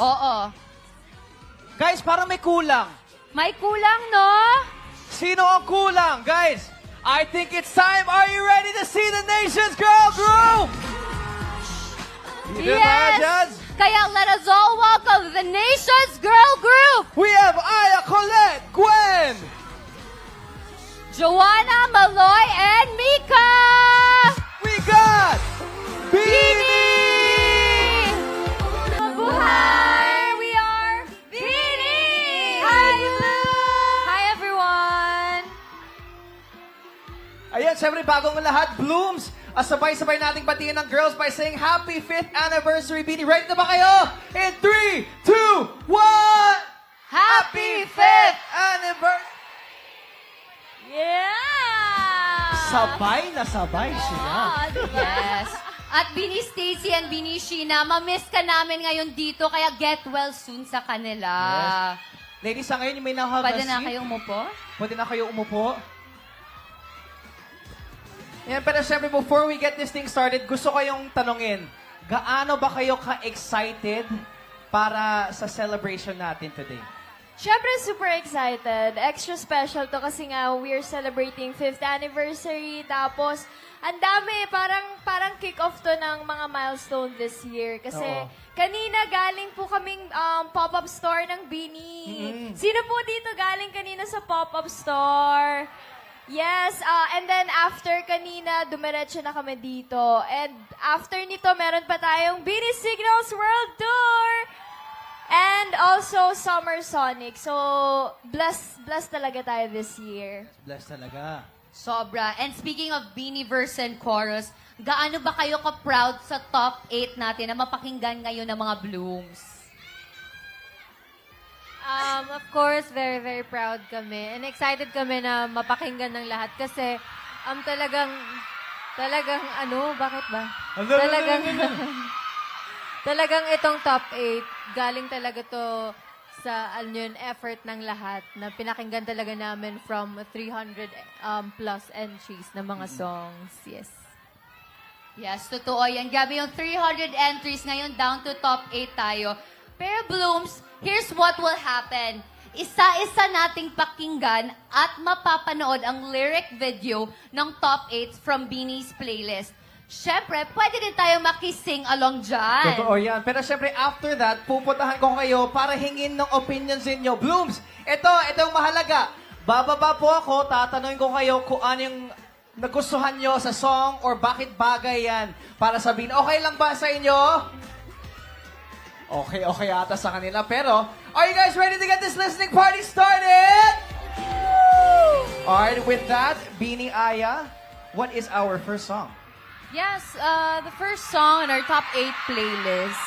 Oo. Guys, parang may kulang. May kulang, no? Sino ang kulang? Guys, I think it's time. Are you ready to see the nation's girl group? Yes! Kaya let us all welcome the nation's girl group! We have Aya, Colette, Gwen, Joanna, Maloy, and Mika! we got Beanie! Buhay! We are Beanie! Hi, Hi, everyone! Ayan, syempre bagong lahat, Blooms. Sabay-sabay nating batiin ng girls by saying Happy 5th Anniversary, Beanie. Ready na ba kayo? In 3, 2, 1! Happy 5th Anniversary! Yeah! Sabay na sabay sila. Yes. At Beanie Stacy and Beanie Sheena, mamiss ka namin ngayon dito, kaya get well soon sa kanila. Ladies, sa ngayon, you may now have Pwede a na seat. kayong umupo? Pwede na kayo umupo. Yan, pero syempre, before we get this thing started, gusto ko yung tanongin, gaano ba kayo ka-excited para sa celebration natin today? Siyempre, super excited. Extra special to kasi nga we're celebrating 5th anniversary. Tapos, ang dami, parang kick-off to ng mga milestone this year. Kasi Oo. kanina galing po kaming pop-up store ng Beanie. Sino po dito galing kanina sa pop-up store? Yes, and then after kanina, dumiretso na kami dito. And after nito, meron pa tayong Beanie Signals World Tour! And also Summer Sonic. So, blessed talaga tayo this year. Bless talaga. Sobra. And speaking of Beanieverse and Chorus, gaano ba kayo ka-proud sa top 8 natin na mapakinggan ngayon ng mga Blooms? Of course, very, very proud kami. And excited kami na mapakinggan ng lahat kasi talagang bakit ba? Talagang itong top 8, galing talaga to sa effort ng lahat na pinakinggan talaga namin from 300 plus entries na mga songs. Yes. Yes, totoo yan. Grabe yung 300 entries ngayon, down to top 8 tayo. Pero Blooms, here's what will happen. Isa-isa nating pakinggan at mapapanood ang lyric video ng top 8 from Beanie's playlist. Syempre, pwede din tayo makising along dyan. Totoo yan. Pero syempre, after that, pupuntahan ko kayo para hingin ng opinions ninyo. Blooms, ito yung mahalaga. Bababa po ako, tatanungin ko kayo kung ano yung nagustuhan nyo sa song or bakit bagay yan para sabihin. Okay lang ba sa inyo? Okay ata sa kanila. Pero, are you guys ready to get this listening party started? Alright, with that, Beanie Aya, what is our first song? Yes, the first song on our top 8 playlist.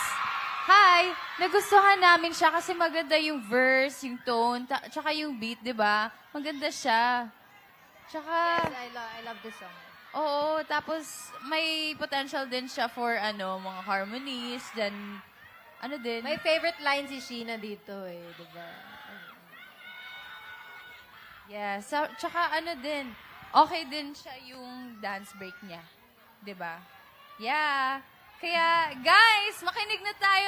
Hi! Nagustuhan namin siya kasi maganda yung verse, yung tone, tsaka yung beat, di ba? Maganda siya. Tsaka... Yes, I love this song. Oo, tapos may potential din siya for mga harmonies, then din. My favorite line si Sheena dito di ba? Yeah, so, tsaka din, okay din siya yung dance break niya. 'Di ba? Yeah. Kaya, guys, makinig na tayo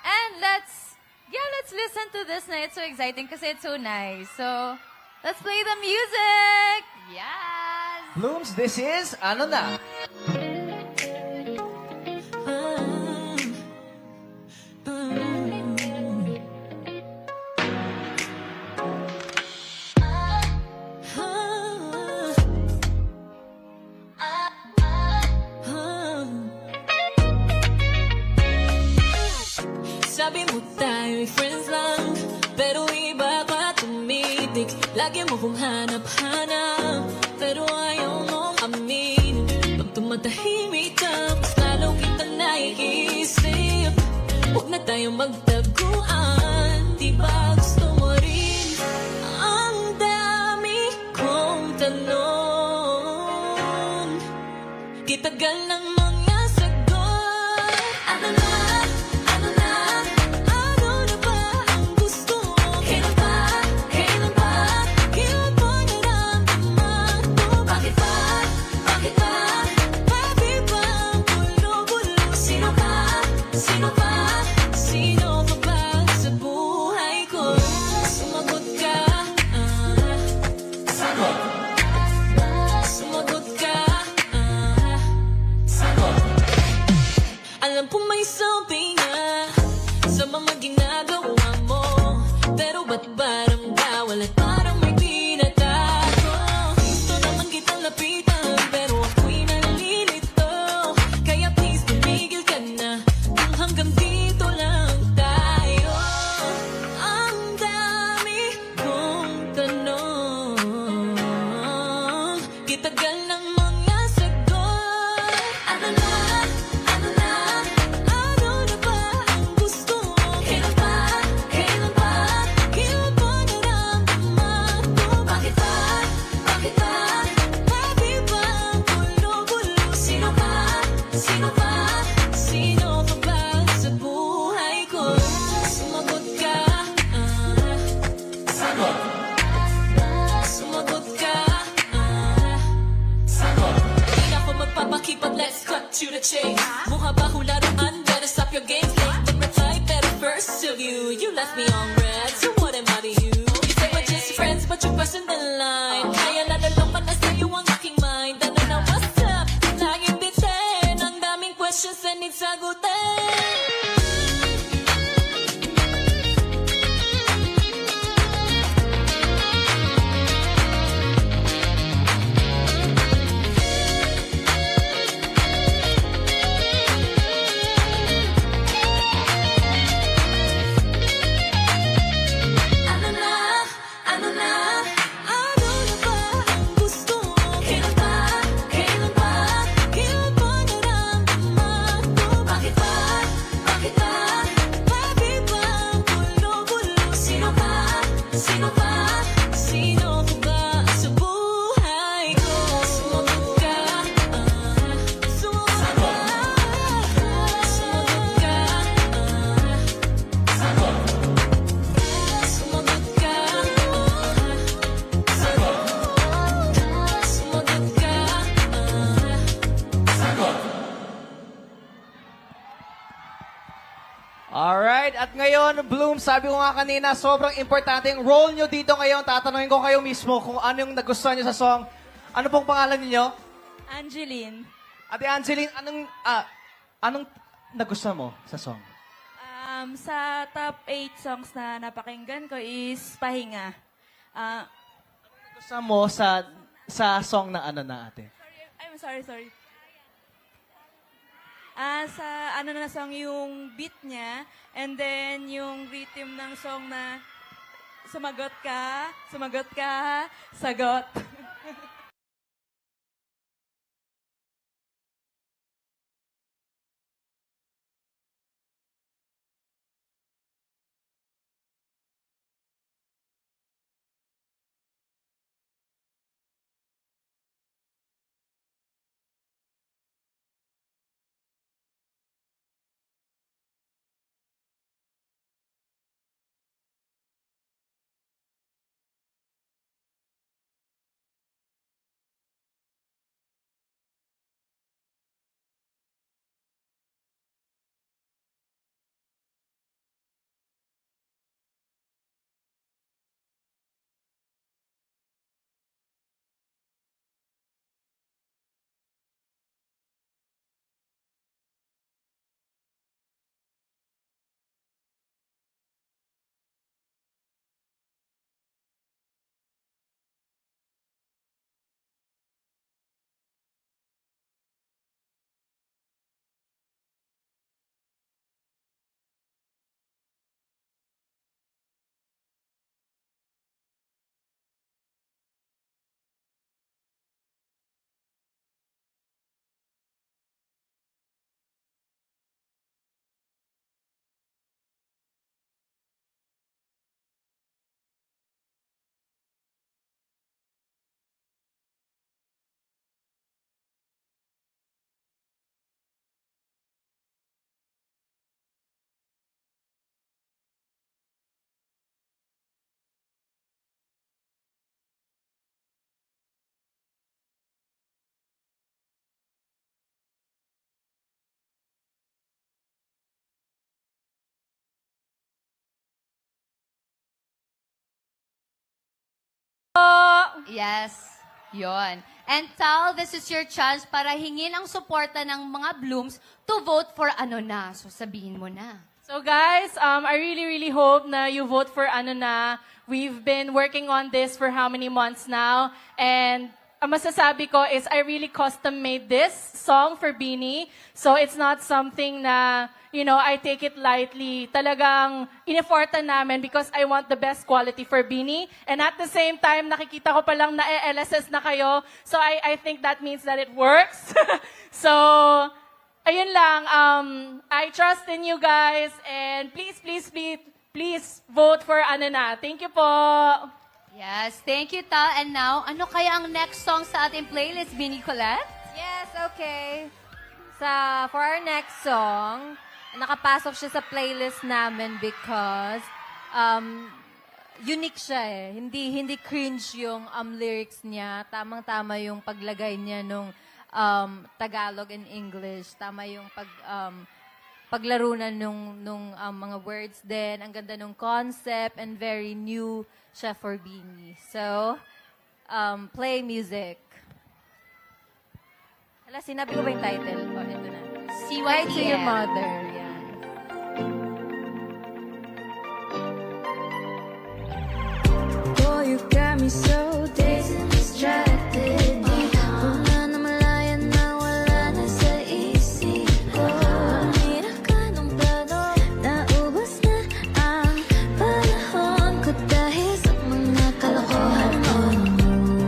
and let's listen to this na. It's so exciting kasi it's so nice. So, let's play the music! Yes! Blooms, this is, ano na? Sabi mo tayo'y friends lang, pero iba ka tumitik. Lagi mo kong hanap-hanap, pero ayaw mong amin. Pag tumatahimik ka, mas lalo kitang naiisip. Huwag na tayong magtaguan, di ba gusto mo rin? Ang dami kong tanong, di tagal ng mga sagot. Ano na ba ang gusto mo? Kailan ba nararamdaman mo? Bakit ba? Bakit ba ang gulo-gulo? Sino ba? Sino sa mga ginagawa mo. Pero ba't baramdaman at parang may tinatago? Gusto naman kitang lapitan, pero ako'y nalilito. Kaya please tumigil ka na, kung hanggang dito lang tayo. Ang dami kong tanong, kitagal ng mga sagot. Ano na ba ang gusto mo? Kailan ba nararamdaman ko? Bakit ba, bakit ba gulo-gulo? Sino ka ba sa buhay ko? Sumagot ka, sumagot ka, Di na ako magpapakipag, let's cut to the chase. Mukha ba akong laruan? Better stop your games. Late mag-reply, pero first of you left me on red. So what am I to you? You say we're just friends, but you're first in the line. Kaya lalong pa na sa'yo ang aking mind. Ano na what's up? Laging bitin. Ang daming questions na need sagutin. Ano na ba ang gusto mo? Kailan ba nararamdaman ko? Bakit ba gulo-gulo? Sino ka ba sa buhay ko? Sumagot ka, Alright, at ngayon, Bloom, sabi ko nga kanina, sobrang importante yung role nyo dito ngayon. Tatanungin ko kayo mismo kung ano yung nagustuhan nyo sa song. Ano pong pangalan niyo? Angeline. Ate Angeline, anong nagustuhan mo sa song? Sa top 8 songs na napakinggan ko is Pahinga. Nagustuhan mo sa song na ano na ate? I'm sorry. Sa ano na song yung beat niya, and then yung rhythm ng song na sumagot ka, sagot. Yes, yon. And Tal, this is your chance para hingin ang suporta ng mga Blooms to vote for ano na. So sabihin mo na. So guys, I really hope na you vote for ano na. We've been working on this for how many months now? And ang masasabi ko is I really custom made this song for Beanie. So it's not something na, I take it lightly. Talagang in-effortan namin because I want the best quality for Beanie. And at the same time, nakikita ko palang na-LSS na kayo. So I think that means that it works. So, ayun lang, I trust in you guys and please vote for ano na. Thank you po. Yes, thank you, Tal. And now, ano kaya ang next song sa ating playlist, Bini Colette? Yes, okay. For our next song, nakapasok siya sa playlist namin because unique siya eh. Hindi cringe yung lyrics niya. Tamang-tama yung paglagay niya nung Tagalog and English. Tama yung paglarunan nung mga words din. Ang ganda nung concept and very new siya for Beanie. So, play music. Hala, sinabi ko ba yung title? Oh, ito na. Write to your CYTM. mother. Yan. Boy, you got me so dazed and distracted. Wala na malaya na wala na sa isip ko. Pamira ka ng plano, naubos na ang panahon ko dahil sa mga kalokohan mo.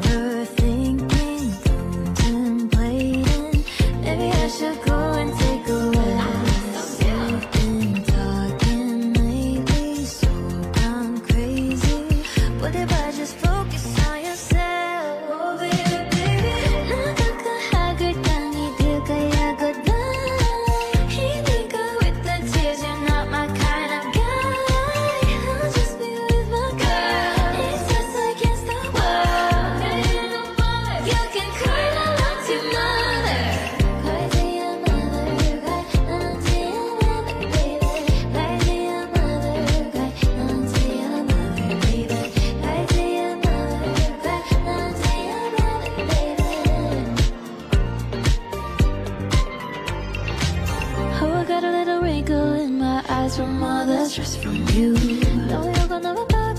Overthinking, contemplating, maybe I should go and take a rest. You've been talking lately, so I'm crazy. What if I just focus on yourself? Oh, baby, nakakahaggard kang hindi kaya goodbye. Hindi ka with the tears, you're not my kind of guy. I'll just be with my girl. It's just against the world. You can cry out to your mother. Cry to your mother, cry out to your mother, baby. Cry to your mother, cry out to your mother, baby. Cry to your mother, cry out to your mother, baby. Oh, I got a little wrinkle in my eyes from all the stress from you. No, you're gonna back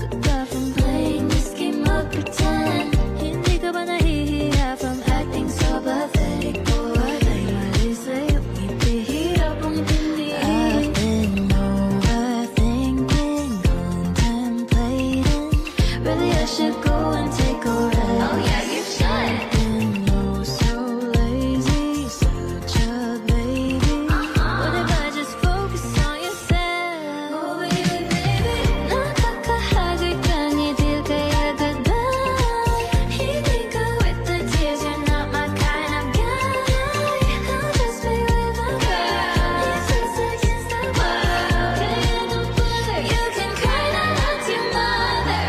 from playing this game of pretend. Hindi ka ba nahihiya from acting so pathetic, boy? Mali sa'yo, ipihirap mong intindihin. I've been overthinking, contemplating. Really, I should go and take a rest. Oh yeah, you should. Been so lazy, such a baby. What if I just focus on yourself? Oh baby, nakakahaggard kang hindi kaya goodbye. Hindi ka with the tears, you're not my kind of guy. I'll just be with my girl. It's just against the world. You can cry out to your mother.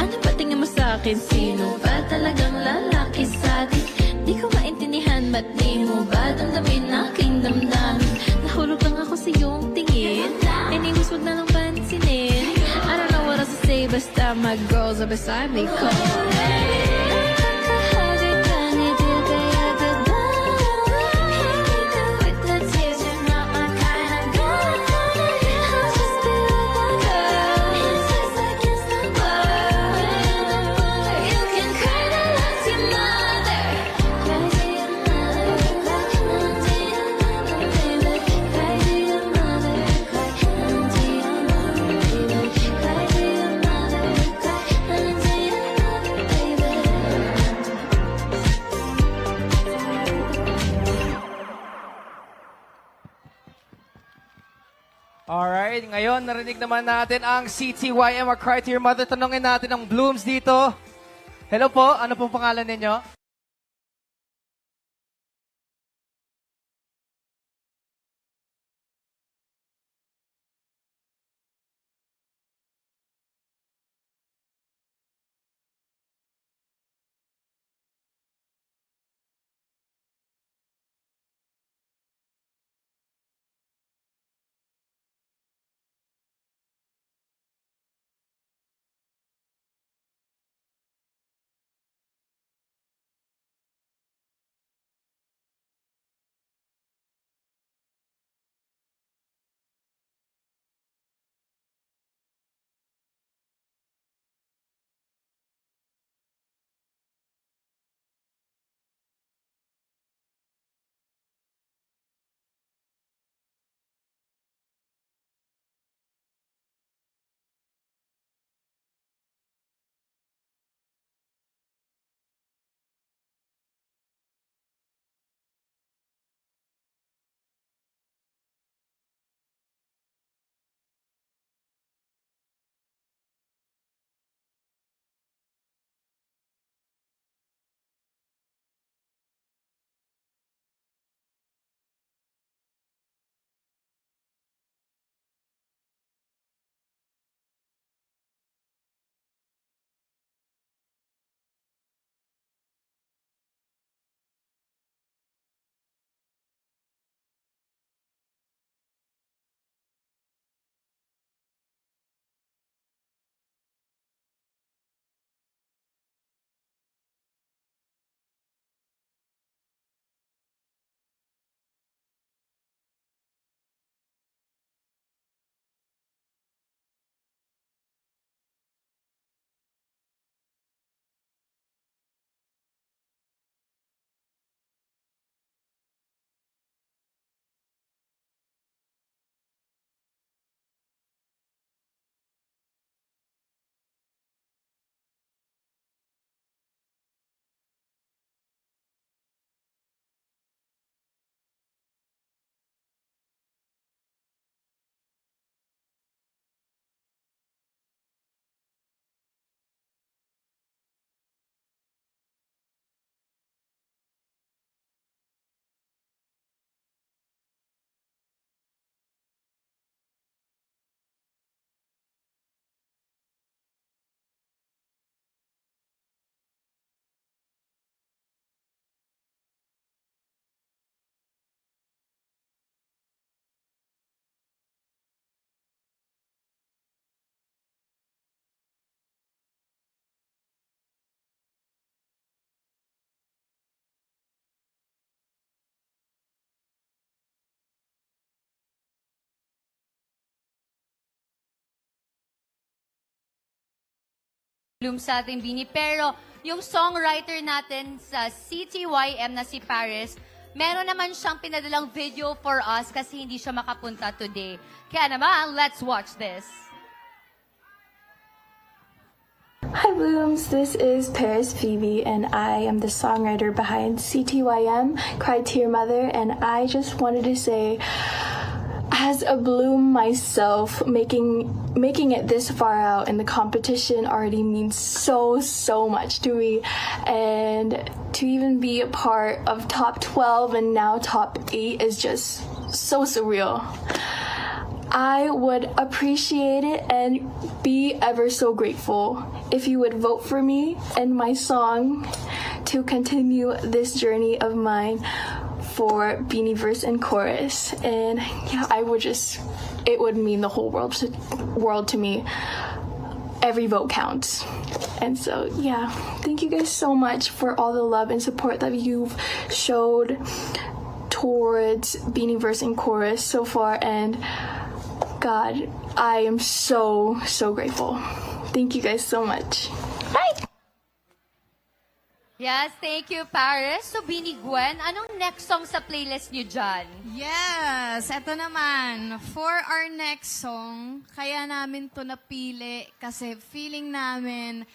Ano ba tingin mo sa'kin? Sino ba talagang lalaki sa'tin? Di ko maintindihan, ba't di mo ba damdamin aking damdamin? Nahulog lang ako sa iyong tingin. Anyways, wag na lang pansinin. I don't know what else to say, basta my girls are beside me. Nakakahaggard kang hindi kaya goodbye. Hindi ka with the tears, you're not my kind of guy. I'll just be with my girl. It's just against the world. You can cry out to your mother. Cry to your mother, cry out to your mother, baby. Cry to your mother, cry out to your mother, baby. Cry to your mother, cry out to your mother, baby. Alright, ngayon narinig naman natin ang CTYM or Cry to Your Mother. Tanungin natin ang Blooms dito. Hello po, ano pong pangalan ninyo? Bloom sa ating Bini. Pero yung songwriter natin sa CTYM na si Paris, meron naman siyang pinadalang video for us kasi hindi siya makapunta today. Kaya naman, let's watch this. Hi Blooms, this is Paris Phoebe and I am the songwriter behind CTYM, Cry to Your Mother, and I just wanted to say, as a Bloom myself, making it this far out in the competition already means so much to me, and to even be a part of top 12 and now top 8 is just so surreal. I would appreciate it and be ever so grateful if you would vote for me and my song to continue this journey of mine for Beanie Verse and Chorus. And yeah, it would mean the whole world to me. Every vote counts. And so yeah, thank you guys so much for all the love and support that you've showed towards Beanie Verse and Chorus so far, and God, I am so grateful. Thank you guys so much. Bye! Yes, thank you, Paris. So, Bini Gwen, anong next song sa playlist niyo dyan? Yes, eto naman. For our next song, kaya namin to napili kasi feeling namin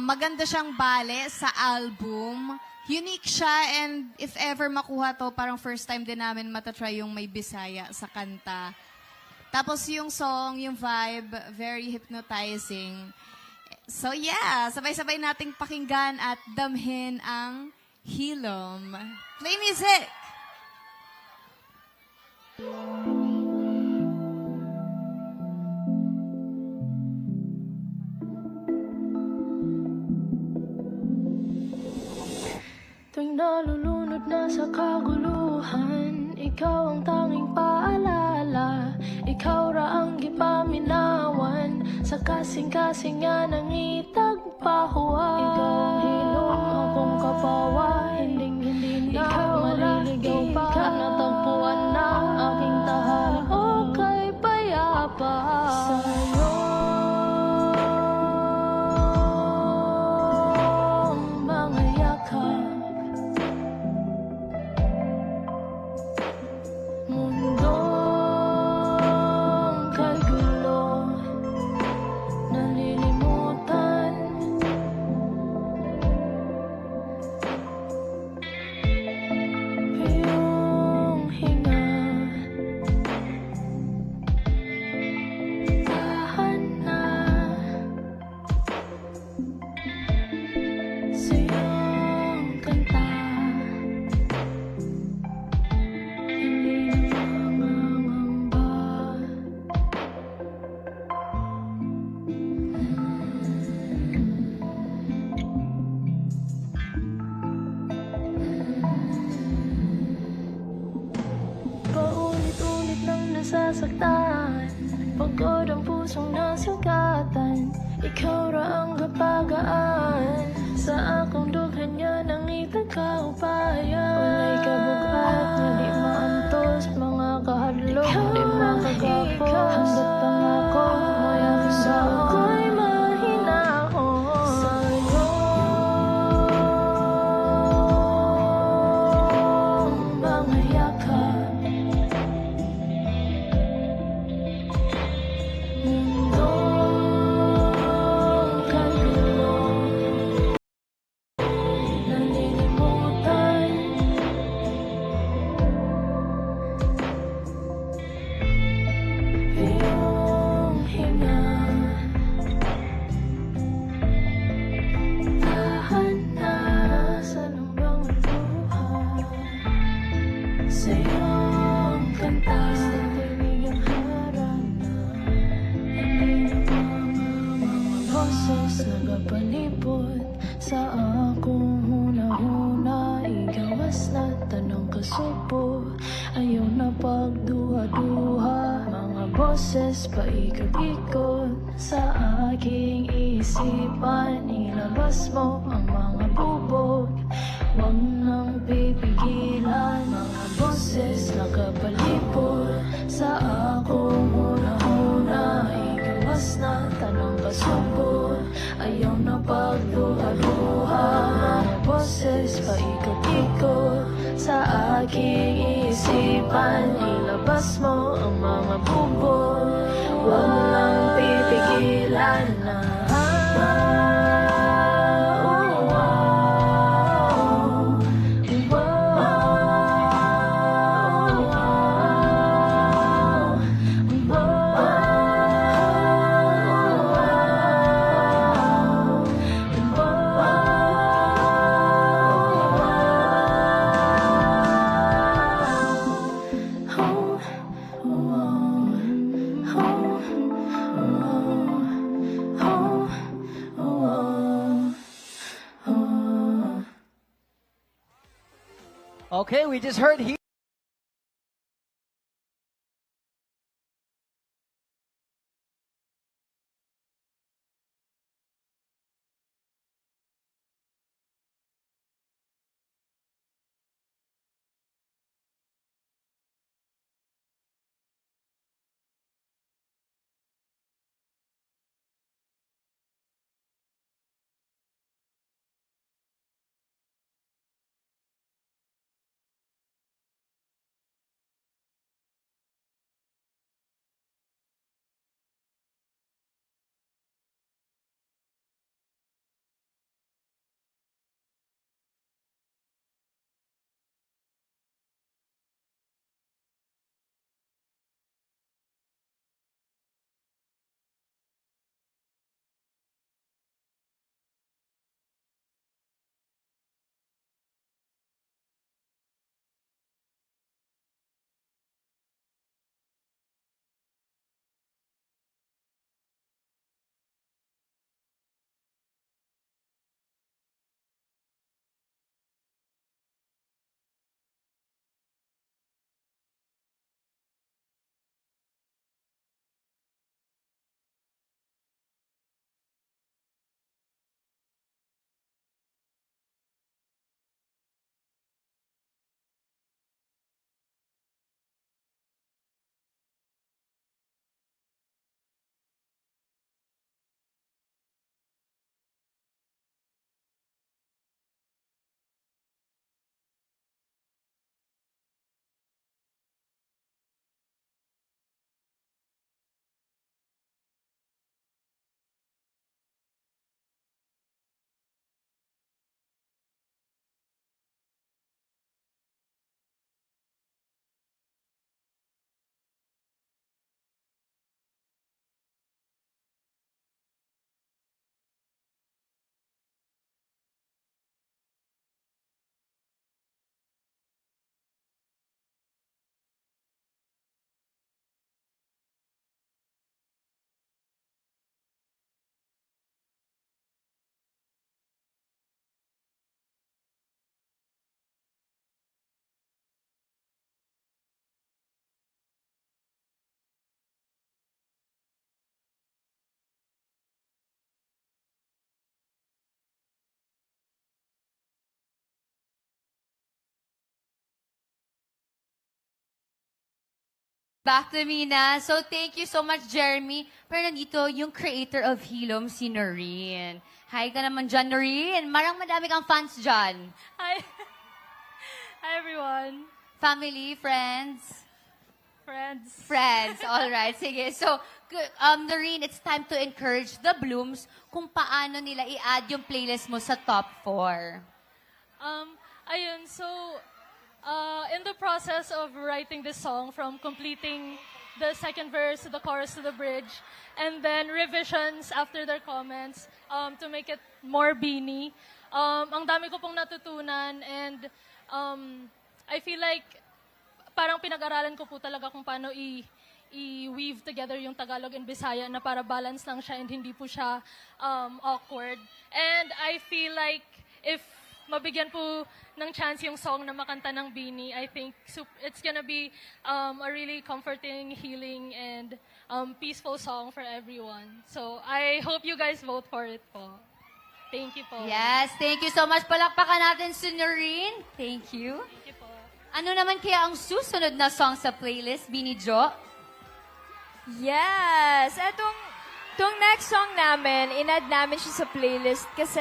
maganda siyang bale sa album. Unique siya, and if ever makuha to, parang first time din namin matatry yung may Bisaya sa kanta. Tapos yung song, yung vibe, very hypnotizing. So yeah, sabay-sabay nating pakinggan at damhin ang Hilom. Play music! Tuwing nalulunod na sa kaguluhan, ikaw ang tanging paalala. Ikaw ra ang gipaminawan sa kasing-kasing nga ng itagpahuwa. Ikaw ang hilom, akong kapawa, hindi na ikaw maliligaw pa. Natagpuan na ang aking tahanan, okay payapa sa'yo. Mga yakap, nasasaktan, pagod ang pusong nasugatan. Ikaw ra ang kapagaan sa akong dughan nga nang ipagkaupayan. Walay kabugat nga di maantos, mga kahadlok di makagapo. Hanggat pangako, mayakin sa ako'y mahinahon sa'yo. Mga yakap, nagapalipot sa akong huna-huna. Igawas na tanong kasupo, ayaw na pagduha-duha. Mga boses paikot-ikot sa aking isipan. Ilabas mo ang mga bubog, huwag nang pipigilan. Mga boses nakapalipot sa akong huna-huna. Igawas na tanong kasupo, ayaw ayaw na pagbuha-buha. Mga boses paikot-ikot sa aking isipan. Ilabas mo ang mga bubol, huwag lang pipigilan na. Okay, we just heard here. Back to me na. So, thank you so much, Jeremy. Pero nandito yung creator of Hilom, si Noreen. Hi ka naman dyan, Noreen. Madami kang fans dyan. Hi. Hi, everyone. Family, friends? Friends. Friends. All right. Sige. So, Noreen, it's time to encourage the Blooms kung paano nila i-add yung playlist mo sa top 4. Ayun, so, in the process of writing this song, from completing the second verse to the chorus to the bridge, and then revisions after their comments to make it more beanie, ang dami ko pong natutunan, and I feel like parang pinag-aralan ko po talaga kung paano i-weave together yung Tagalog and Bisaya na para balance lang siya and hindi po siya awkward. And I feel like if mabigyan po ng chance yung song na makanta ng Beanie, I think it's gonna be a really comforting, healing, and peaceful song for everyone. So I hope you guys vote for it po. Thank you po. Yes, thank you so much. Palakpakan natin si Noreen. Thank you. Thank you po. Ano naman kaya ang susunod na song sa playlist, Beanie Jo? Yes! Etong Itong next song namin, in-add namin siya sa playlist kasi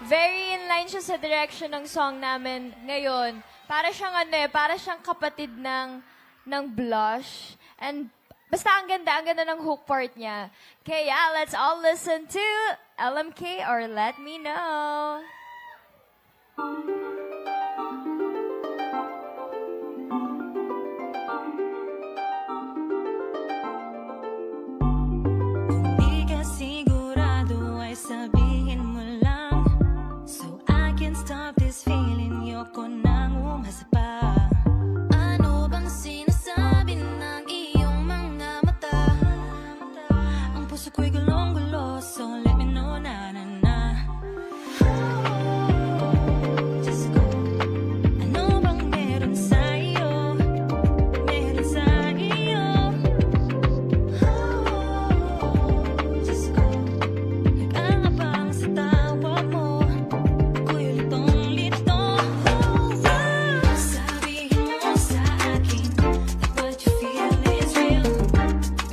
very in line siya sa direction ng song namin ngayon. Para siyang para siyang kapatid ng Blush. And basta ang ganda ng hook part niya. Kaya let's all listen to LMK or Let Me Know. Di ka sigurado ay sabihin mo lang, so I can stop this feeling. Yoko nang umasa pa. Ano bang sinasabi ng iyong mga mata? Ang puso ko'y gulong-gulo, so let me know na na na. Diyos ko, ano bang meron sa iyo? Meron sa iyo. Diyos ko, nag-aabang sa tawa mo. Ako'y litong-lito. Sabihin mo sa akin that what you feel is real.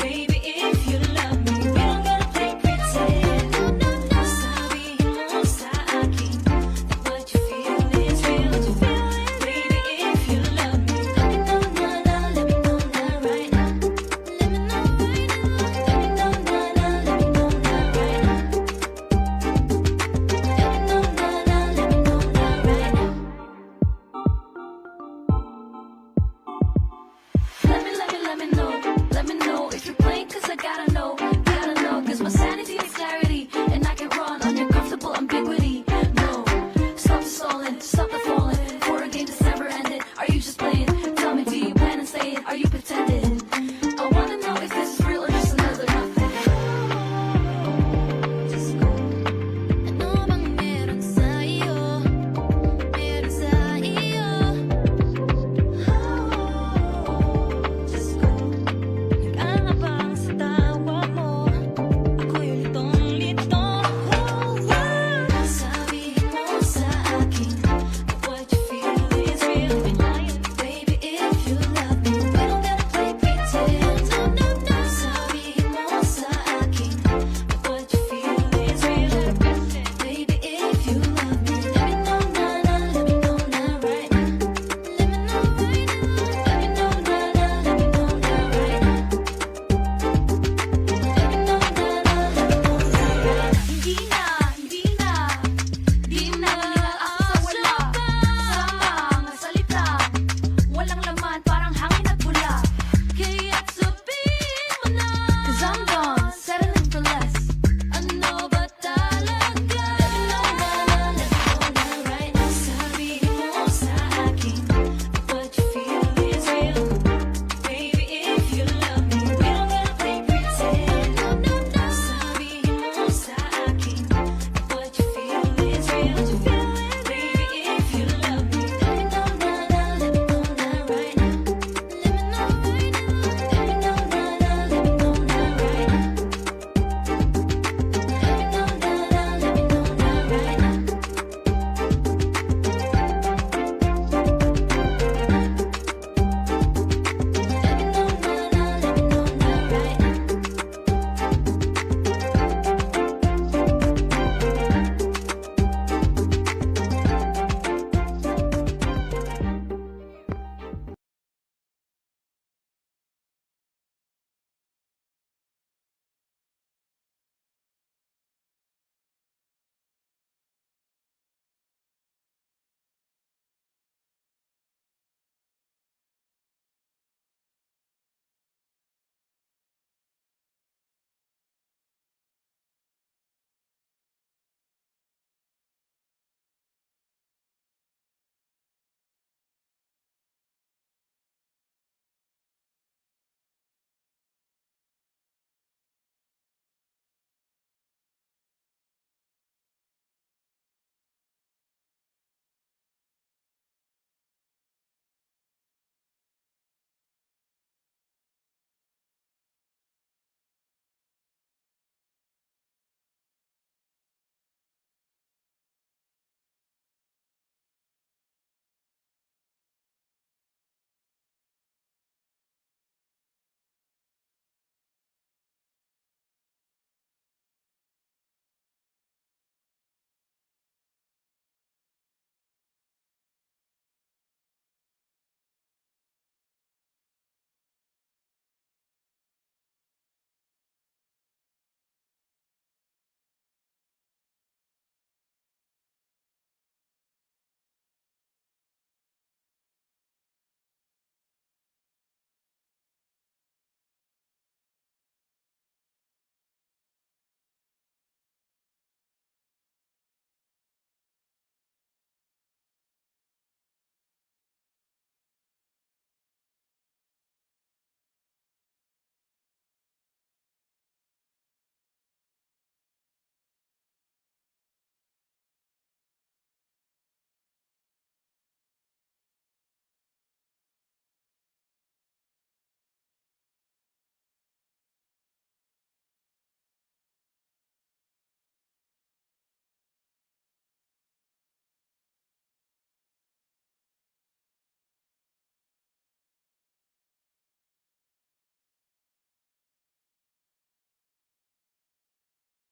Baby, if you love me, we don't gotta play pretend.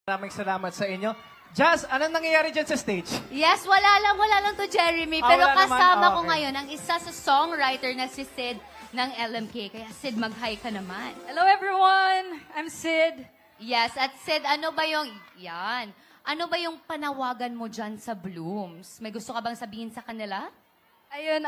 Maraming salamat sa inyo. Jazz, anong nangyayari dyan sa stage? Yes, wala lang to Jeremy. Ah, Pero wala naman? kasama Ah, ko okay. ngayon ang isa sa songwriter na si Sid ng LMK. Kaya Sid, mag-hi ka naman. Hello everyone, I'm Sid. Yes, at Sid, ano ba yung... Yan. Ano ba yung panawagan mo dyan sa Blooms? May gusto ka bang sabihin sa kanila? Ayun,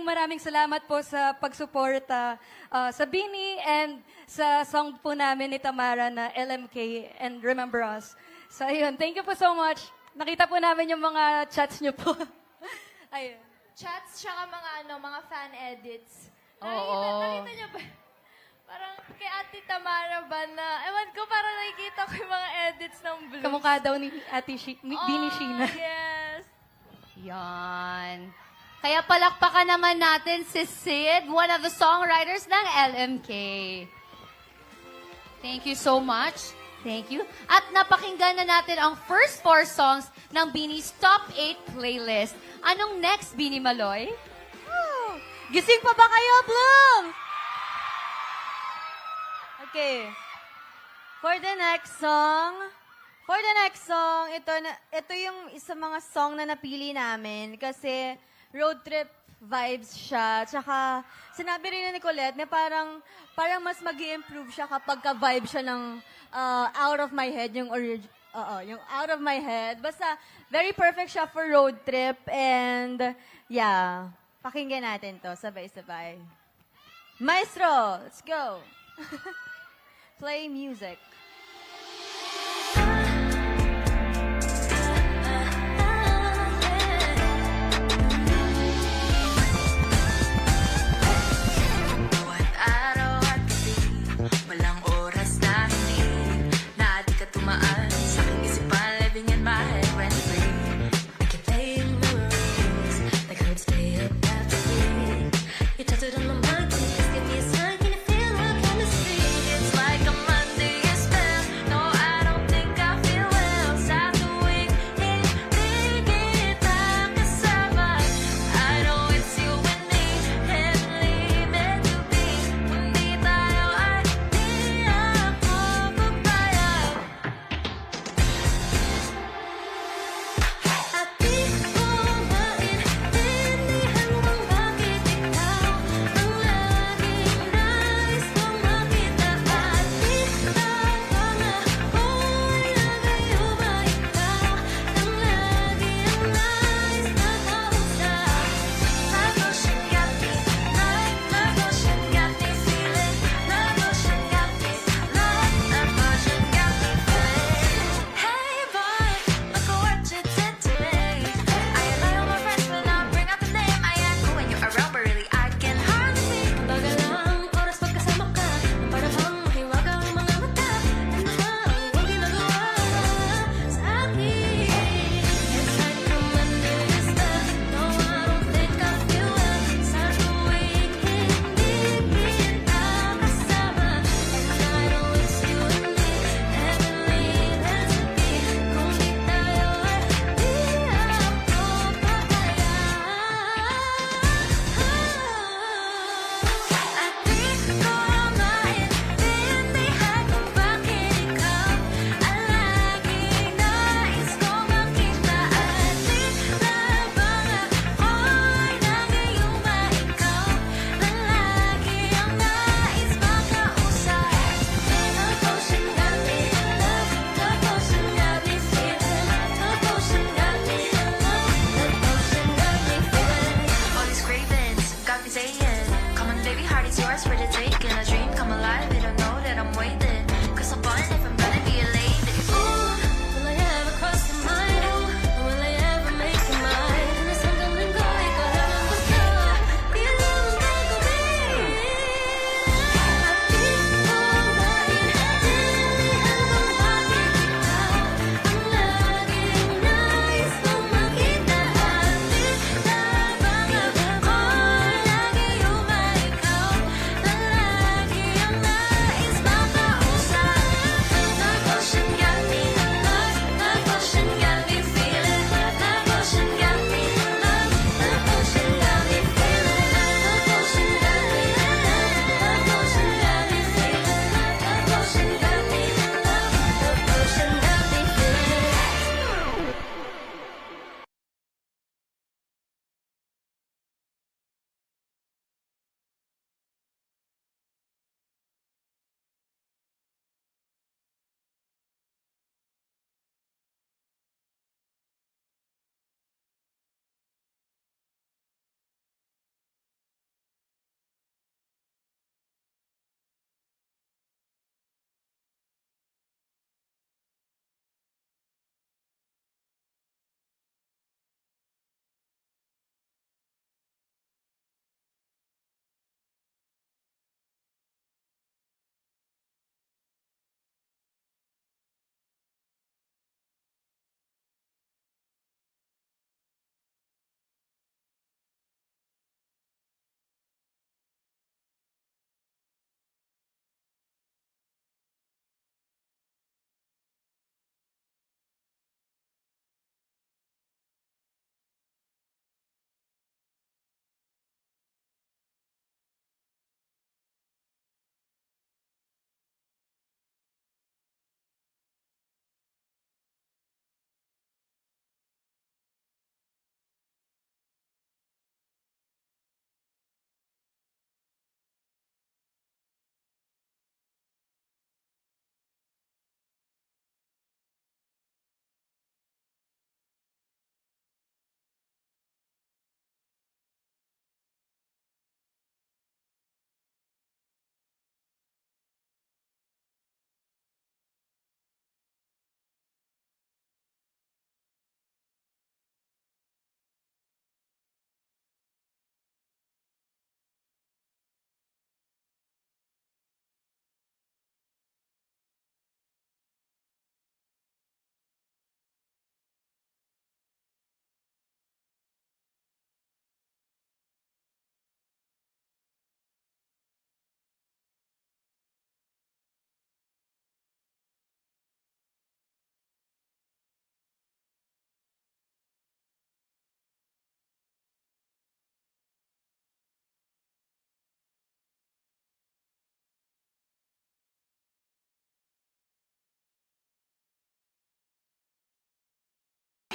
maraming salamat po sa pagsuporta sa Bini and sa song po namin ni Tamara na LMK and Remember Us. So ayun, thank you po so much. Nakita po namin yung mga chats niyo po. Ayun. Chats, tsaka mga fan edits. Oo. Nakita niyo ba? Parang kay Ate Tamara ba na, ewan ko, parang nakikita ko yung mga edits ng Blue. Kamukha daw ni Ate Bini Sheena. Yes. Yan. Kaya palakpakan naman natin si Sid, one of the songwriters ng LMK. Thank you so much. Thank you. At napakinggan na natin ang first 4 songs ng Bini's Top 8 playlist. Anong next, Bini Maloy? Gising pa ba kayo, Bloom? Okay. For the next song, ito yung isa mga song na napili namin kasi road trip vibes siya. Tsaka sinabi rin ni Colette na parang mas mag-i-improve siya kapag ka-vibe siya ng Out of My Head, yung yung Out of My Head. Basta very perfect siya for road trip and yeah, pakinggan natin to sabay-sabay. Maestro, let's go. Play music. Bawat araw at gabi, walang oras na hindi na di ka tumaan sa aking isipan, living in my head rent free. I keep playing memories like hurts stay up after me. You touch it on my mind, just give me a sign, can you feel our chemistry? It's like a Monday is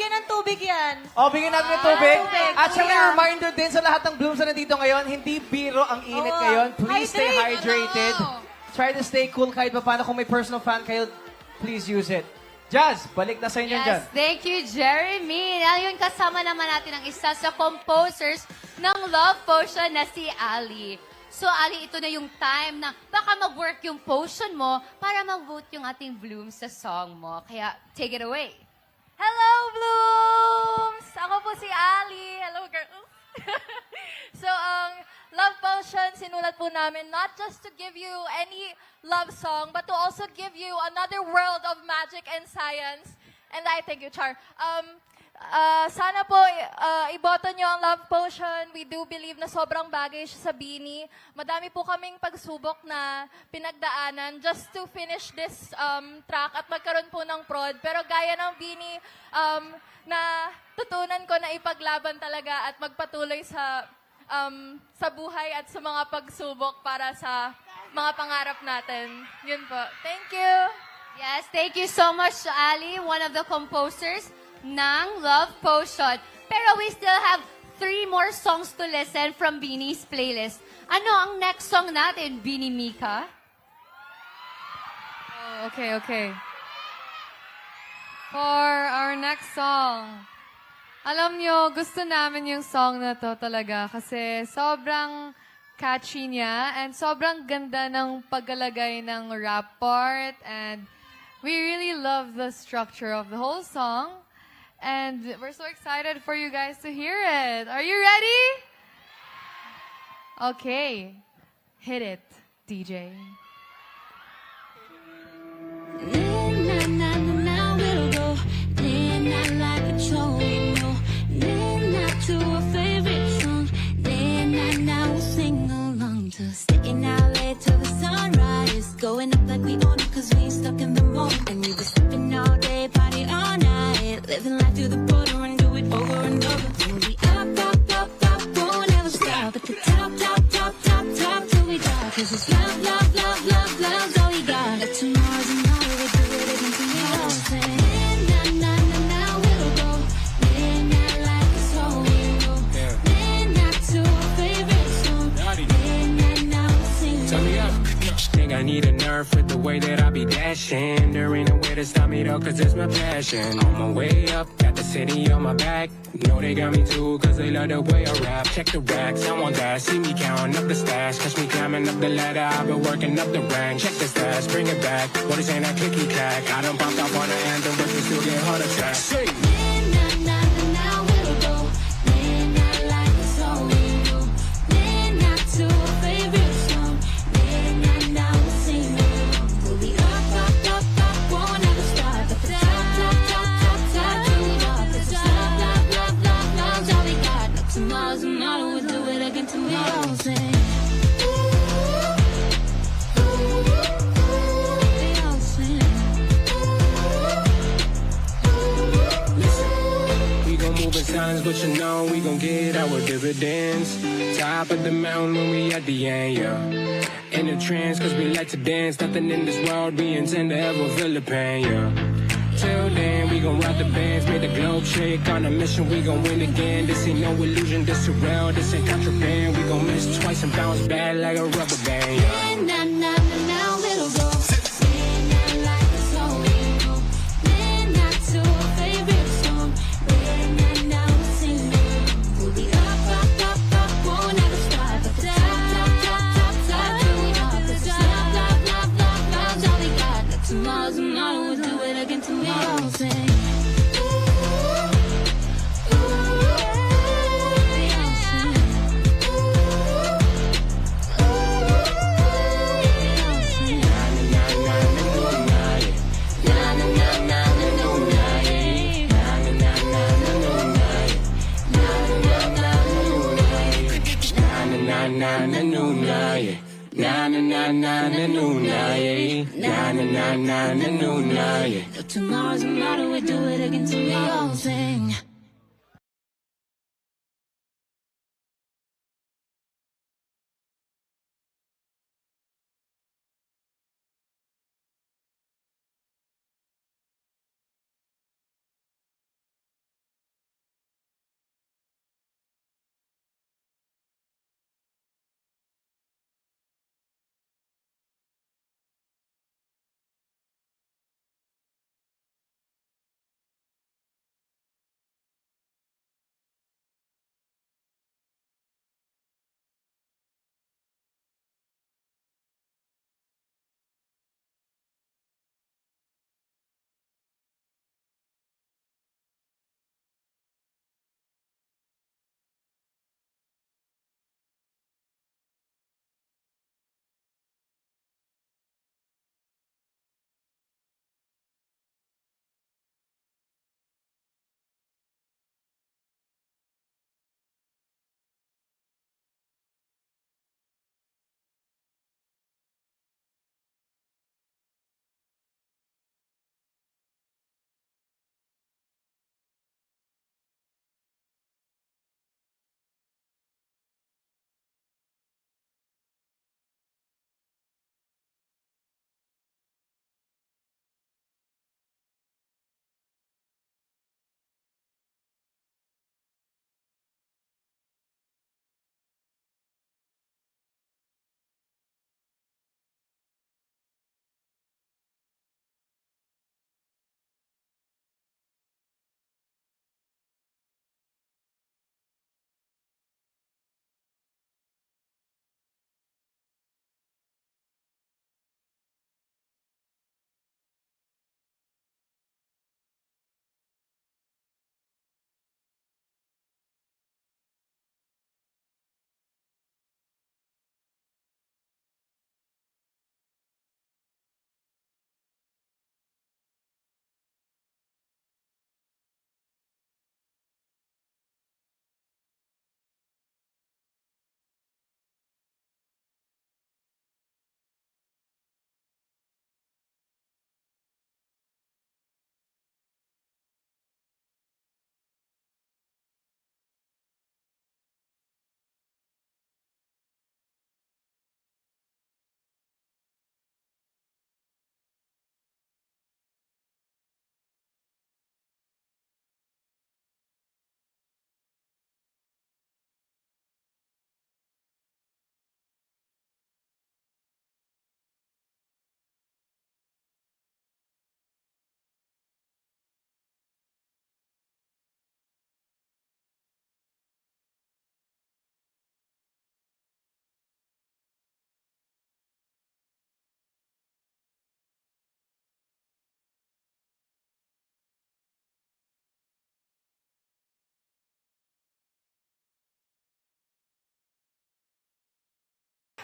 bigyan ng tubig yan. O, bigyan natin ng tubig. tubig, At syempre, kuya. reminder din sa lahat ng Blooms na nandito ngayon, hindi biro ang init Oo. ngayon. Please stay Hydrate. hydrated. Try to stay cool kahit pa paano. Kung may personal fan kayo, please use it. Jazz, balik na sa inyo dyan. Yes, thank you, Jeremy. Ayun, kasama naman natin ang isa sa composers ng Love Potion na si Ali. So, Ali, ito na yung time na baka mag-work yung potion mo para mag-vote yung ating Bloom sa song mo. Kaya, take it away. Hello, Blooms! Ako po si Ali. Hello, girls. So, Love Potion, sinulat po namin not just to give you any love song, but to also give you another world of magic and science. And I thank you, Char. Sana po, iboto nyo ang Love Potion. We do believe na sobrang bagay siya sa Bini. Madami po kaming pagsubok na pinagdaanan just to finish this track at magkaroon po ng prod. Pero gaya ng Bini, na tutunan ko na ipaglaban talaga at magpatuloy sa buhay at sa mga pagsubok para sa mga pangarap natin. Yun po. Thank you! Yes, thank you so much, Ali, one of the composers ng Love Potion. Pero we still have 3 more songs to listen from Beanie's playlist. Ano ang next song natin, Beanie Mika? Oh, okay. For our next song, alam nyo, gusto namin yung song na to talaga kasi sobrang catchy niya and sobrang ganda ng paglalagay ng rap part and we really love the structure of the whole song. And we're so excited for you guys to hear it. Are you ready? Okay. Hit it, DJ. Now we'll go. Then I like a show, you know. Then I to a favorite song. Then I now we'll sing along to staying out late till the sunrise. Going up like we own it 'cause we ain't stuck in the moment. And we be sipping all day, party all night. Living life through the border and do it over and over. We'll be up, won't ever stop. At the top till we die. 'Cause it's love's all we got. Like tomorrow's another, we do it again tomorrow. Now we'll go. Midnight like a soul, we go. Midnight to a favorite song. Midnight now we'll sing. Turn me up. Think I need a nerve for the way that I be dashing. There ain't no way to stop me though, 'cause it's my passion. On my way up, got the city on my back. Know they got me too, 'cause they love the way I rap. Check the racks, I want that. See me counting up the stash. Catch me climbing up the ladder, I've been working up the rank. Check the stash, bring it back. What is saying that clicky clack? I done popped off on the anthem, but you still get heart attack. Say. Now we'll go. Midnight like a soul, we go. Midnight to a favorite song. Midnight now we'll sing along. We'll be up, won't ever stop. At the top till we drop. 'Cause it's love's all we got. No tomorrow's tomorrow, we'll do it again tomorrow. Sing. They all sing. We gon' move in silence, but you know we gon' get our dividends. Top of the mountain when we at the end, yeah. In a trance, 'cause we like to dance. Nothing in this world we intend to ever feel the pain, yeah. Till then, we gon' rock the bands, make the globe shake. On a mission, we gon' win again. This ain't no illusion, this is real, this ain't contraband. We gon' miss twice and bounce back like a rubber band, yeah. Now we'll go. Midnight like a soul, we go. Midnight to a favorite song. Midnight now we'll sing along. We'll be up, won't ever stop. At the top till we drop. 'Cause it's love's all we got. Like tomorrow's tomorrow, we'll do it again tomorrow. Sing. They all sing. No tomorrow's tomorrow, we do it again tomorrow. Sing.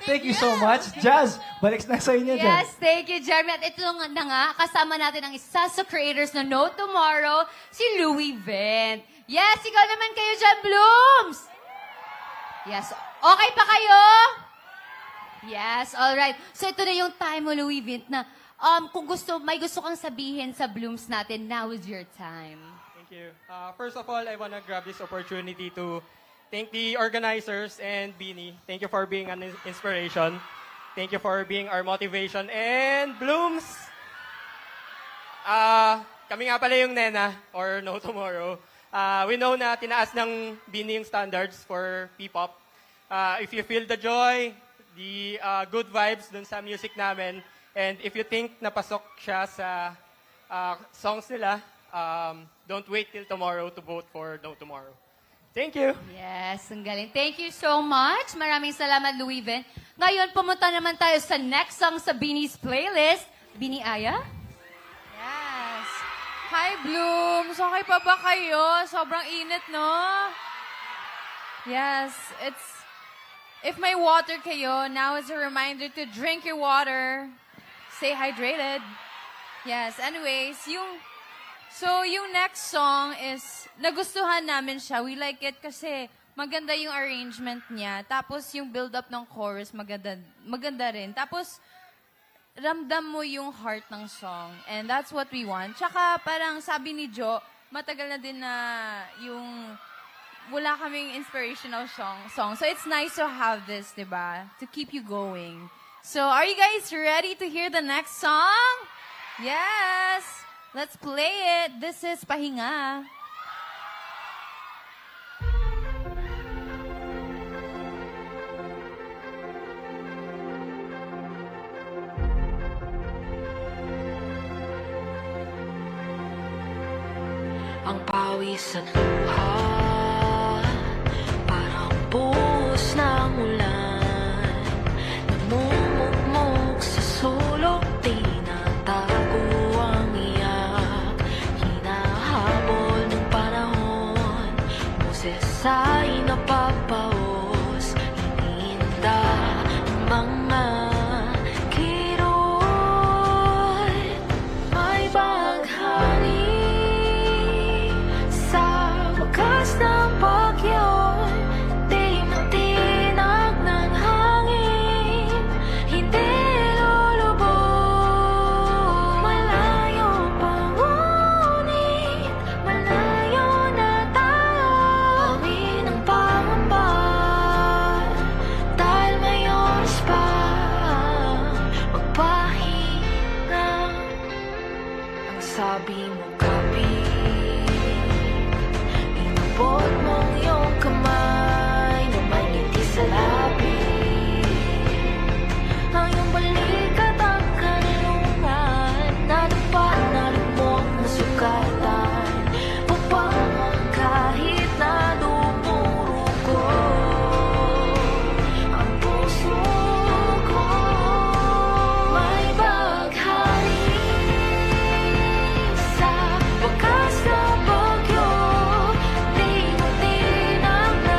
Thank you so much. Jazz, balik na sa inyo dyan. Yes, thank you, Jeremy. At ito na nga, kasama natin ang isa sa creators ng No Tomorrow, si Louie Vent. Yes, ikaw naman kayo dyan, Blooms! Yes, okay pa kayo? Yes, alright. So ito na yung time mo, Louie Vent, na kung may gusto kang sabihin sa Blooms natin, now is your time. Thank you. First of all, I want to grab this opportunity to thank the organizers and Beanie. Thank you for being an inspiration. Thank you for being our motivation. And Blooms, kami nga pala yung Nena, or No Tomorrow. We know na tinaas ng Beanie yung standards for P-pop. If you feel the joy, the good vibes dun sa music namin, and if you think napasok siya sa songs nila, don't wait till tomorrow to vote for No Tomorrow. Thank you. Yes, ang galing. Thank you so much. Maraming salamat, Louie Vent. Ngayon, pumunta naman tayo sa next song sa Beanie's playlist. Beanie Aya? Yes. Hi, Blooms. Okay pa ba kayo? Sobrang init, no? Yes, if may water kayo, now is a reminder to drink your water. Stay hydrated. Yes, anyways, yung next song is, nagustuhan namin siya. We like it kasi maganda yung arrangement niya. Tapos yung build-up ng chorus, maganda rin. Tapos, ramdam mo yung heart ng song. And that's what we want. Tsaka parang sabi ni Jo, matagal na din na yung wala kaming inspirational song. So it's nice to have this, diba? To keep you going. So are you guys ready to hear the next song? Yes! Let's play it. This is Pahinga. Ang pawis at luha, parang buhos ng ulan, namumugmog sa sulok, tinatago ang iyak, hinahabol ng panahon, boses ay napapaos, ininda ang mga kirot, may baghani sa wakas ng bagyo, di matinag ng hangin, hindi lulubog. Malayo pa ngunit, malayo na tayo. Hangin ang pangamba, dahil may oras pa magpahinga. Ang sabi mo inabot mong iyong kamay na may ngiti sa labi. Ang iyong balikat ang kanlungan, nadapa na lumok na sugatan, papangon kahit na dumurugo ang puso ko. May baghari sa wakas na bagyo, di matinag na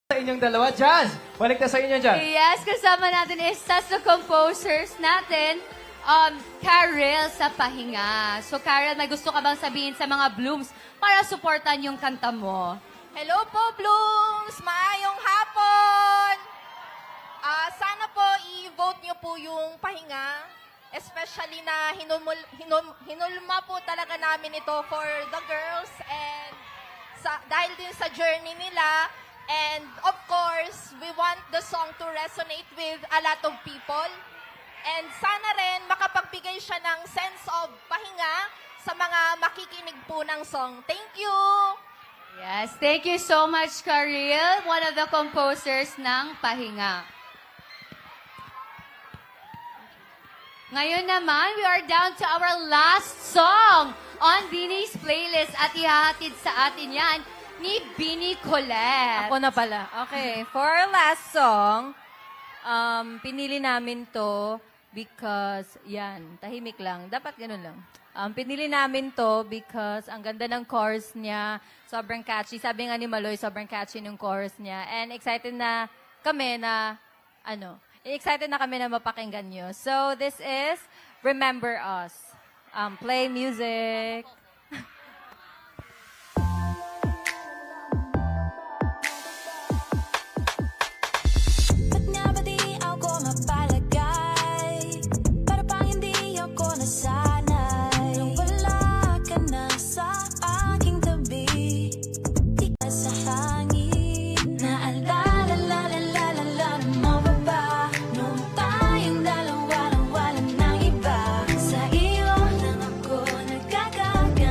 Sa inyong dalawa, Jazz. Balik na sa inyo, Jazz. Yes, kasama natin isa sa composers natin, Karel sa Pahinga. So, Karel, may gusto ka bang sabihin sa mga Blooms para supportan yung kanta mo? Hello po, Blooms! Maayong hapon! Sana po i-vote niyo po yung Pahinga. Especially na hinulma po talaga namin ito for the girls and dahil din sa journey nila. And of course, we want the song to resonate with a lot of people. And sana rin makapagbigay siya ng sense of pahinga sa mga makikinig po ng song. Thank you! Yes, thank you so much, Karel, one of the composers ng Pahinga. Ngayon naman, we are down to our last song on Bini's playlist at ihahatid sa atin yan ni Bini Colette. Ako na pala. Okay, for our last song, pinili namin to because, yan, tahimik lang. Dapat ganun lang. Pinili namin to because ang ganda ng chorus niya, sobrang catchy. Sabi nga ni Maloy, sobrang catchy ng chorus niya. And excited na kami na, excited na kami na mapakinggan nyo. So, this is Remember Us. Play music. Ba't nga ba di ako mapalagay? Para pang hindi ako nasanay Nang wala ka na sa aking tabi Di ka sa hangin Naalala mo ba ba Nung tayong dalawa nang wala ng iba Sa iyo lang ako nagkakagandahan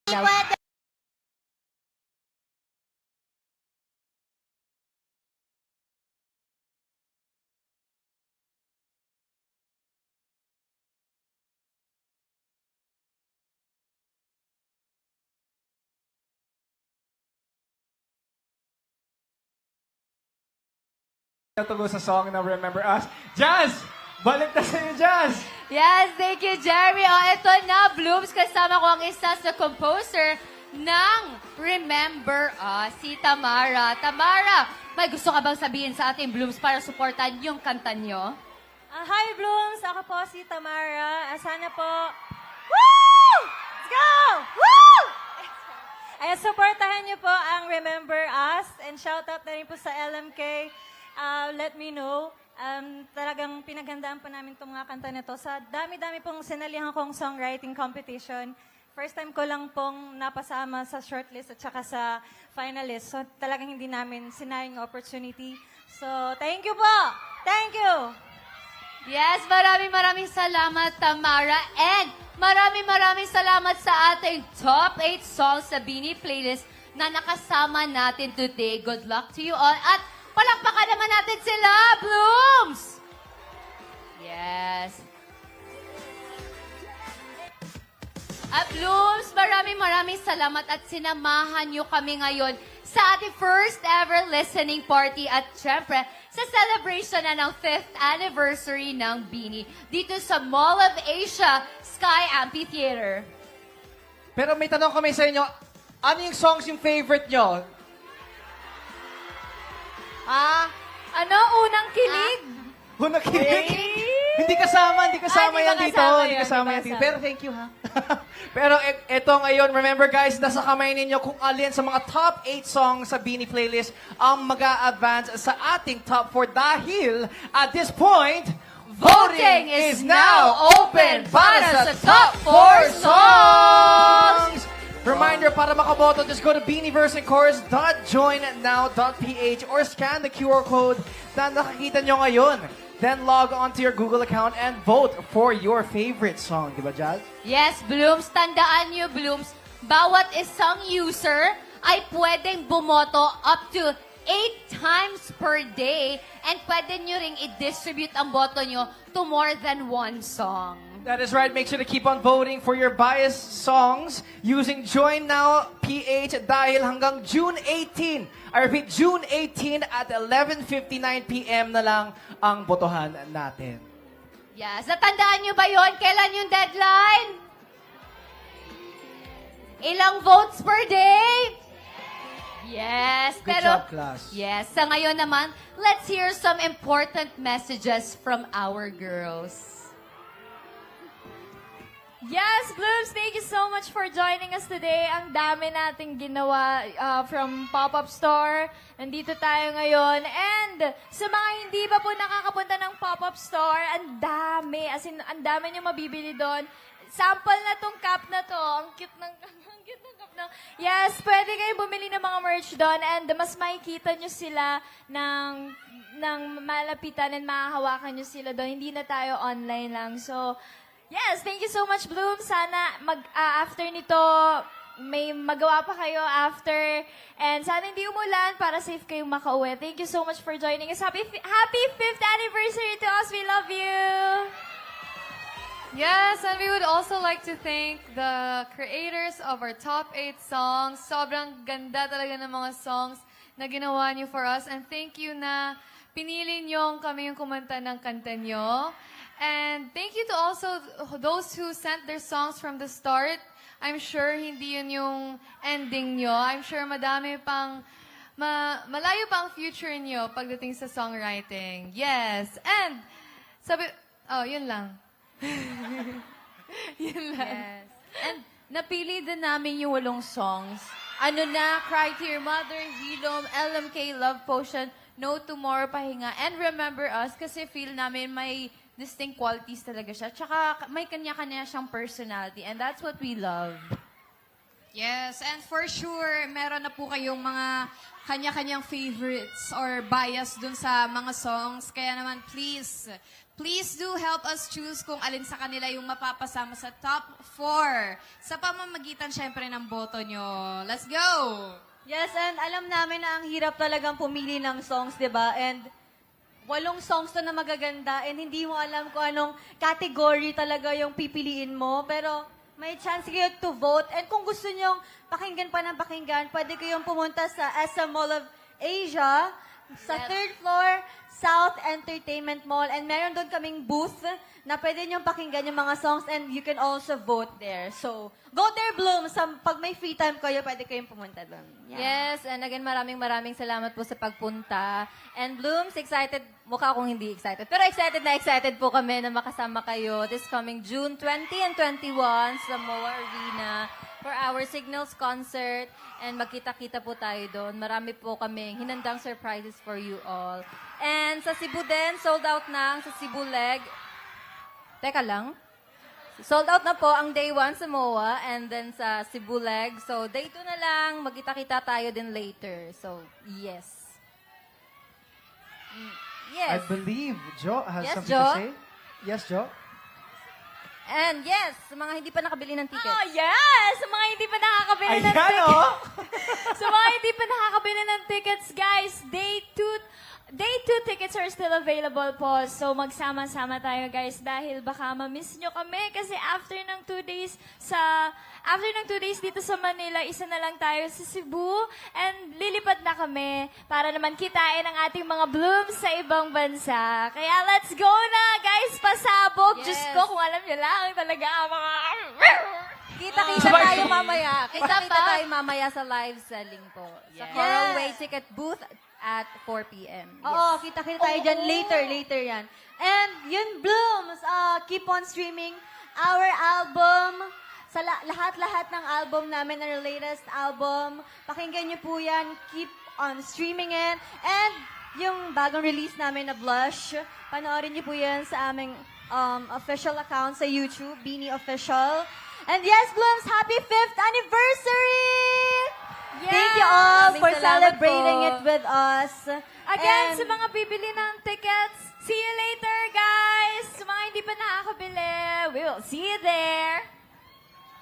Tugo sa song na Remember Us. Jazz! Balik na sa'yo, Jazz! Yes, thank you, Jerry. O, eto na, Blooms. Kasama ko ang isa sa composer ng Remember Us, si Tamara. Tamara, may gusto ka bang sabihin sa ating Blooms para supportan yung kanta nyo? Hi, Blooms! Ako po si Tamara. Sana po... Woo! Let's go! Woo! Ay, supportahan niyo po ang Remember Us and shout out na rin po sa LMK. Let me know. Talagang pinaghandaan po namin itong mga kanta na to. Sa dami-dami pong sinalihan kong songwriting competition. First time ko lang pong napasama sa shortlist at saka sa finalist. So talagang hindi namin sinayang opportunity. So thank you po! Thank you! Yes, maraming salamat, Tamara. And maraming salamat sa ating top 8 songs sa Bini Playlist na nakasama natin today. Good luck to you all. At palakpakan naman natin sila, Blooms! Yes. At Blooms, maraming salamat at sinamahan nyo kami ngayon sa ating first ever listening party at syempre sa celebration na ng 5th anniversary ng Bini dito sa Mall of Asia Sky Amphitheater. Pero may tanong kami sa inyo, ano yung songs yung favorite nyo? Ano? Unang kilig? Unang kilig? Hindi kasama Hindi yan ba dito. kasama Hindi yun? kasama Hindi yan dito. kasama. Pero thank you, ha? Pero eto ngayon, remember guys, nasa kamay ninyo kung alin sa mga top 8 songs sa Bini Playlist ang mag-a-advance sa ating top 4 dahil at this point, voting is now open para sa top 4 songs! Reminder, para makaboto, just go to beaniverseandchorus.joinnow.ph or scan the QR code na nakikita nyo ngayon. Then log on to your Google account and vote for your favorite song. Di ba, Jazz? Yes, Blooms, tandaan nyo, Blooms, bawat isang user ay pwedeng bumoto up to 8 times per day and pwede nyo ring i-distribute ang boto nyo to more than one song. That is right. Make sure to keep on voting for your biased songs using Join Now PH dahil hanggang June 18. I repeat, June 18 at 11:59 p.m. na lang ang botohan natin. Yes, natandaan nyo ba yon? Kailan yung deadline? Ilang votes per day? Yes, Good pero... job, class. Yes, sa ngayon naman, let's hear some important messages from our girls. Yes, Blooms, thank you so much for joining us today. Ang dami nating ginawa from pop-up store. Nandito tayo ngayon. And sa mga hindi pa po nakakapunta ng pop-up store, ang dami. As in, ang dami nyo mabibili doon. Sample na tong cup na to. Ang cute ng cup na. Yes, pwede kayo bumili ng mga merch doon. And mas makikita nyo sila ng malapitan and makahawakan nyo sila doon. Hindi na tayo online lang. So, yes, thank you so much, Bloom. Sana after nito, may magawa pa kayo after. And sana hindi umulan para safe kayong makauwi. Thank you so much for joining us. Happy 5th anniversary to us. We love you. Yes, and we would also like to thank the creators of our top 8 songs. Sobrang ganda talaga ng mga songs na ginawa niyo for us. And thank you na pinili niyo kami yung kumanta ng kanta niyo. And thank you to also those who sent their songs from the start. I'm sure hindi yun yung ending nyo. I'm sure madami pang, malayo pa ang future nyo pagdating sa songwriting. Yes. And, yun lang. Yun lang. Yes. And napili din namin yung 8 songs. Ano na, Cry to Your Mother, Hilom, LMK, Love Potion, No Tomorrow, Pahinga, and Remember Us kasi feel namin may distinct qualities talaga siya. Tsaka may kanya-kanya siyang personality and that's what we love. Yes, and for sure, meron na po kayong mga kanya-kanyang favorites or bias dun sa mga songs. Kaya naman, please do help us choose kung alin sa kanila yung mapapasama sa top 4. Sa pamamagitan, syempre, ng boto nyo. Let's go! Yes, and alam namin na ang hirap talagang pumili ng songs, di ba? And 8 songs to na magaganda and hindi mo alam kung anong category talaga yung pipiliin mo. Pero may chance kayo to vote. And kung gusto nyong pakinggan pa ng pakinggan, pwede kayong pumunta sa SM Mall of Asia, sa 3rd floor, South Entertainment Mall. And meron doon kaming booth na pwede nyong pakinggan yung mga songs and you can also vote there. So, go there, Bloom. Pag may free time kayo, pwede kayong pumunta doon. Yes, and again, maraming salamat po sa pagpunta. And Blooms, excited, mukha akong hindi excited, pero excited po kami na makasama kayo this coming June 20 and 21 sa MOA Arena for our Signals concert. And magkita-kita po tayo doon. Marami po kaming hinandang surprises for you all. And sa Cebu din, sold out na sa Cebu Leg. Teka lang. Sold out na po ang day 1 sa MOA and then sa Cebu Leg. So, day 2 na lang. Magkita-kita tayo din later. So, yes. I Yes. believe Jo has Yes, something Jo? to say. Yes, Jo? And yes, sa mga hindi pa nakabili ng ticket. Oh, yes! Sa mga hindi pa nakakabili ng Ayan, tickets. oh! Sa mga hindi pa nakakabili ng tickets, guys, Day 2 tickets are still available po. So, magsama-sama tayo, guys, dahil baka ma-miss nyo kami. Kasi after ng 2 days dito sa Manila, isa na lang tayo sa Cebu. And lilipad na kami para naman kitain ang ating mga Blooms sa ibang bansa. Kaya let's go na, guys! Pasabog! Yes. Diyos ko, kung alam nyo lang talaga ang mga... Kita-kita tayo mamaya. Kita-kita tayo mamaya sa live selling po. Sa Coral Way Ticket Booth at 4 p.m. Oo, kita-kita tayo dyan. Later yan. And yun, Blooms, keep on streaming our album. Sa lahat-lahat ng album namin, our latest album. Pakinggan niyo po yan. Keep on streaming it. And yung bagong release namin na Blush, panoorin niyo po yan sa aming official account sa YouTube, Beanie Official. And yes, Blooms, happy 5th anniversary! Yes! Thank you all Maraming for salamat celebrating po. it with us. Again, And- sa mga bibili ng tickets, see you later, guys! Sa mga hindi pa nakakabili, we will see you there!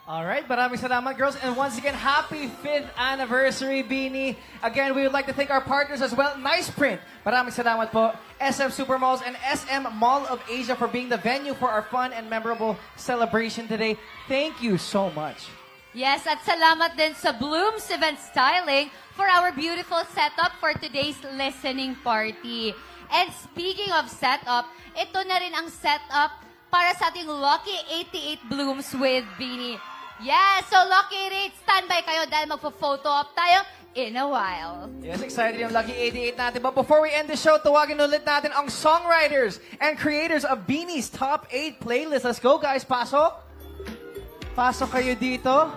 Alright, maraming salamat, girls. And once again, happy 5th anniversary, Beanie. Again, we would like to thank our partners as well. Nice Print. Maraming salamat po. SM Supermalls and SM Mall of Asia for being the venue for our fun and memorable celebration today. Thank you so much. Yes, at salamat din sa Blooms Event Styling for our beautiful setup for today's listening party. And speaking of setup, ito na rin ang setup para sa ating Lucky 88 Blooms with Beanie. Yes, so Lucky 88, standby kayo dahil magpo-photo op tayo in a while. Yes, excited yung Lucky 88 natin. But before we end the show, tawagin ulit natin ang songwriters and creators of Beanie's Top 8 playlist. Let's go, guys. Pasok. Pasok kayo dito.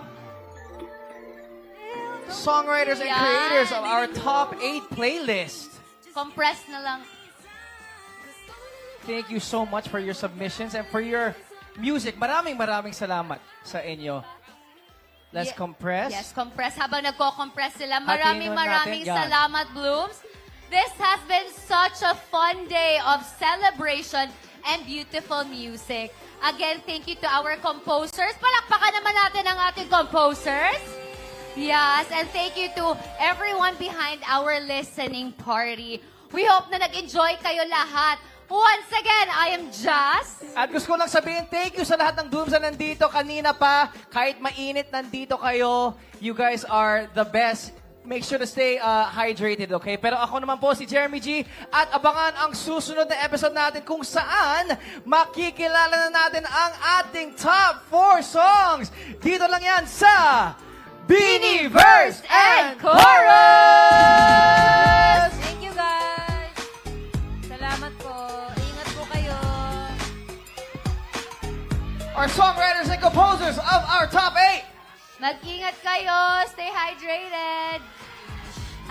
Songwriters and Yan. creators of our Top 8 playlist. Compress na lang. Thank you so much for your submissions and for your music. Maraming salamat sa inyo. Let's compress. Yes, compress. Habang nagko-compress sila, Hatiin maraming natin. Yan. salamat, Blooms. This has been such a fun day of celebration and beautiful music. Again, thank you to our composers. Palakpakan naman natin ang ating composers. Yes, and thank you to everyone behind our listening party. We hope na nag-enjoy kayo lahat. Once again, I am Jazz. At gusto ko lang sabihin, thank you sa lahat ng Blooms na nandito kanina pa. Kahit mainit, nandito kayo. You guys are the best. Make sure to stay hydrated, okay? Pero ako naman po si Jeremy G. At abangan ang susunod na episode natin kung saan makikilala na natin ang ating top 4 songs. Dito lang yan sa Beanieverse and Chorus! Thank you, guys. Salamat po. Ingat po kayo. Our songwriters and composers of our top 8. Mag-ingat kayo. Stay hydrated.